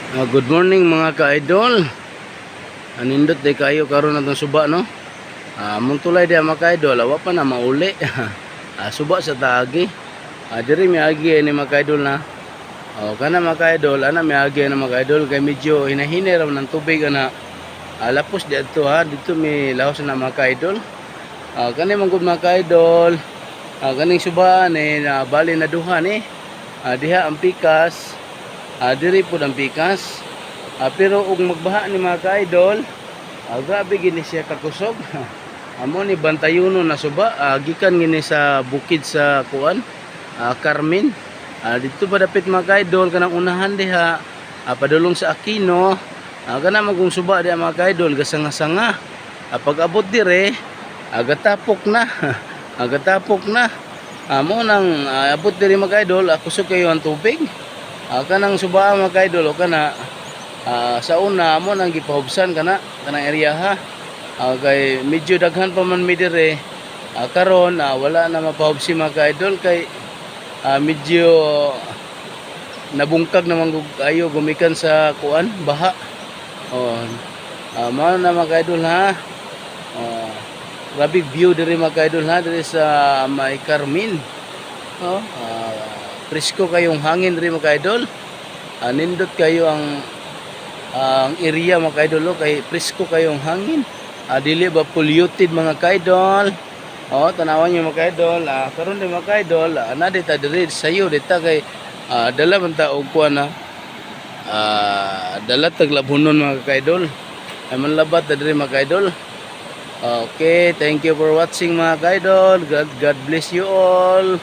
Good morning mga ka-idol. Anindot day kayo karon natong suba no. Mong tulay dia mga ka-idol, awa pa na mauli. Suba sa taagi. Diri mi agi ni mga ka-idol na. Kana mga ka-idol, ana mi agi na mga ka-idol kay medyo hinahini raw ng tubig ana. Lapos dito dito mi lahos na mga ka-idol. Kani man gud mga ka-idol. Kaning suba ni bali na duha ni. Diha ang pikas. Diri po ang pikas. Pero ug magbaha ni mga ka-idol, grabe gini siya kakusog. Amo ni bantayuno na suba, gikan gini sa bukid sa kuan, Carmen. Dito pa dapit mga ka-idol kanang unahan diha, padulong sa Aquino. Kana magong suba diha mga ka-idol gasanga-sanga. Pag abot dire, gatapok na. Gatapok na. Amo nang abot dire mga ka-idol, kusog kayo ang tubig. Kanang suba mga ka-idol kana sa una mo nang gipahubsan kanang area ha. Kay medyo daghan pa man mi dire. Karon wala na mapahubsi mga ka-idol kay medyo nabungkag naman kayo gumikan sa kuan baha. Mao na mga ka-idol ha. Grabe view dire mga ka-idol ha, dire sa may Carmen. Presko kayong hangin rin mga ka-idol. Nindot kayo ang area mga ka-idol kay presko kayong hangin. Dili ba polluted mga ka-idol. Tanawan niyo mga ka-idol. Karon din mga ka-idol, na dita diri sayo dita kay dala man ta og kuan na dala taglabunon mga ka-idol. Ay man labat diri mga ka-idol. Okay, thank you for watching mga ka-idol. God bless you all.